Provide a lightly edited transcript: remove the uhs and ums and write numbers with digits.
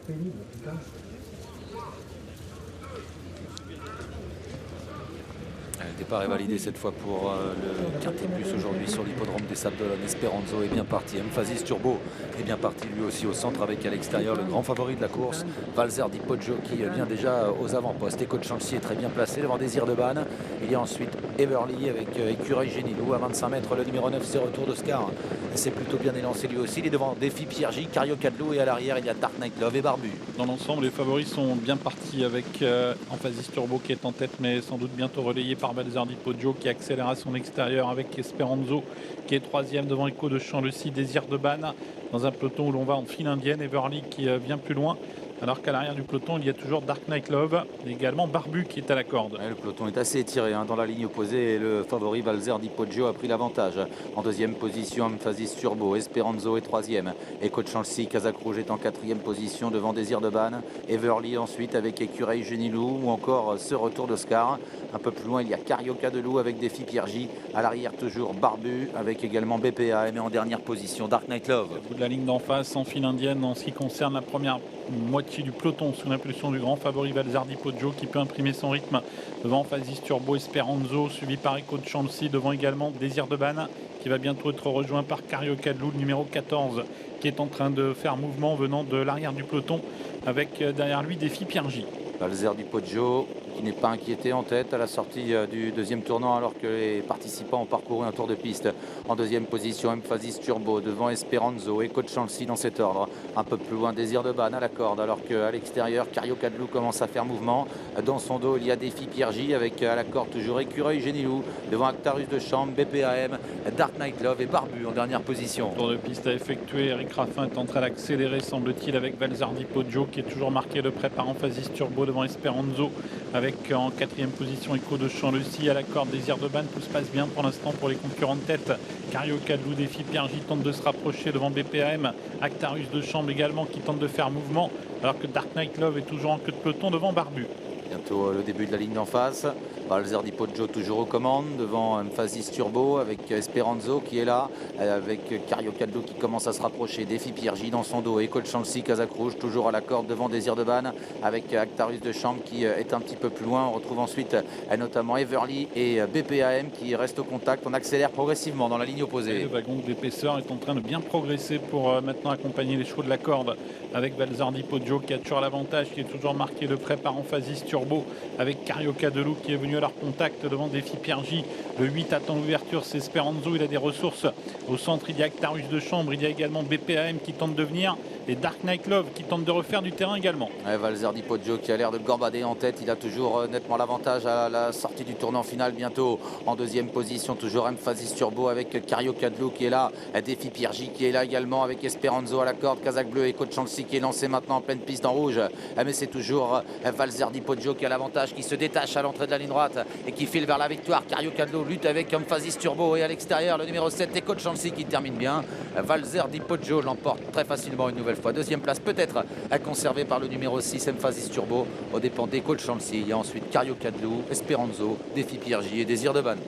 Le départ est validé cette fois pour le Quintet Plus aujourd'hui sur l'hippodrome des Sables d'Olonne. Esperanzo est bien parti. Emphasis Turbo est bien parti lui aussi au centre avec à l'extérieur le grand favori de la course, Valzer Di Poggio, qui vient déjà aux avant-postes. Echo de Chancy est très bien placé devant Désir de Banne. Il y a ensuite Everly avec Écureuil Génilou à 25 mètres. Le numéro 9, c'est Retour d'Oscar. C'est plutôt bien élancé lui aussi. Il est devant Défi Pierre J, Cario Cadelou, et à l'arrière il y a Dark Knight Love et Barbu. Dans l'ensemble, les favoris sont bien partis avec Emphasis Turbo qui est en tête, mais sans doute bientôt relayé par Valzer Di Poggio qui accélère à son extérieur avec Esperanzo qui est troisième devant Echo de Champ-le-Cy, Désir de Banne dans un peloton où l'on va en file indienne. Everly qui vient plus loin. Alors qu'à l'arrière du peloton, il y a toujours Dark Knight Love et également Barbu qui est à la corde. Ouais, le peloton est assez étiré dans la ligne opposée et le favori Valzer Di Poggio a pris l'avantage. En deuxième position, Emphasis Turbo, Esperanzo est troisième. Echo de Chancy, Casac Rouge est en quatrième position devant Désir de Banne. Everly ensuite avec Écureuil Génilou ou encore ce Retour d'Oscar. Un peu plus loin, il y a Carioca de Loup avec Défi Pierre J. À l'arrière, toujours Barbu avec également BPA. Et en dernière position, Dark Knight Love. Au bout de la ligne d'en face, en file indienne, en ce qui concerne la première moitié du peloton, sous l'impulsion du grand favori Valzer Di Poggio qui peut imprimer son rythme devant Emphasis Turbo, Esperanzo, suivi par Echo de Chancy, devant également Désir de Banne qui va bientôt être rejoint par Carioca de Loup, le numéro 14, qui est en train de faire mouvement venant de l'arrière du peloton avec derrière lui Défi Pierre J. Valzer Di Poggio qui n'est pas inquiété en tête à la sortie du deuxième tournant alors que les participants ont parcouru un tour de piste. En deuxième position, Emphasis Turbo devant Esperanzo, Echo de Chancy dans cet ordre. Un peu plus loin, Désir de Banne à la corde alors qu'à l'extérieur, Carioca de Loup commence à faire mouvement. Dans son dos, il y a Défi Pierre J avec à la corde toujours Écureuil Génilou devant Actarus de Chambre, BPAM, Dark Knight Love et Barbu en dernière position. Tour de piste à effectuer. Eric Raffin est en train d'accélérer, semble-t-il, avec Valzer Di Poggio qui est toujours marqué de près par Emphasis Turbo devant Esperanzo avec en quatrième position Echo de Champ-le-Cy à la corde Désir de Banne. Tout se passe bien pour l'instant pour les concurrents de tête. Carioca de Loup, Défi Pierre J tente de se rapprocher devant BPAM. Actarus de Chambre également qui tente de faire mouvement alors que Dark Knight Love est toujours en queue de peloton devant Barbu. Bientôt le début de la ligne d'en face. Valzer Di Poggio toujours aux commandes devant Emphasis Turbo avec Esperanzo qui est là, avec Carioca de Loup qui commence à se rapprocher, Défi Pierre J dans son dos, Echo de Chancy, Casac Rouge toujours à la corde devant Désir de Banne avec Actarus de Chambre qui est un petit peu plus loin. On retrouve ensuite notamment Everly et BPAM qui restent au contact. On accélère progressivement dans la ligne opposée. Le wagon d'épaisseur est en train de bien progresser pour maintenant accompagner les chevaux de la corde avec Valzer Di Poggio qui a toujours l'avantage, qui est toujours marqué de près par Emphasis Turbo avec Carioca de Loup qui est venu à leur contact devant Défi Pierre J. Le 8 attend l'ouverture, c'est Esperanzo, il a des ressources au centre, il y a Actarus de Chambre, il y a également BPAM qui tente de venir et Dark Knight Love qui tente de refaire du terrain également. Valzer Di Poggio qui a l'air de gambader en tête, il a toujours nettement l'avantage à la sortie du tournant final bientôt. En deuxième position, toujours Emphasis Turbo avec Carioca de Loup qui est là, Défi Pierre J qui est là également avec Esperanzo à la corde, Casac Bleu et Echo de Chancy qui est lancé maintenant en pleine piste en rouge. Mais c'est toujours Valzer Di Poggio qui a l'avantage, qui se détache à l'entrée de la ligne droite et qui file vers la victoire. Carioca de Loup lutte avec Emphasis Turbo et à l'extérieur le numéro 7 Echo de Chancy qui termine bien. Valzer Di Poggio l'emporte très facilement une nouvelle fois. Deuxième place peut-être à conserver par le numéro 6 Emphasis Turbo aux dépens d'Echo de Chancy. Il y a ensuite Carioca de Loup, Esperanzo, Défi Pierre J et Désir de Banne.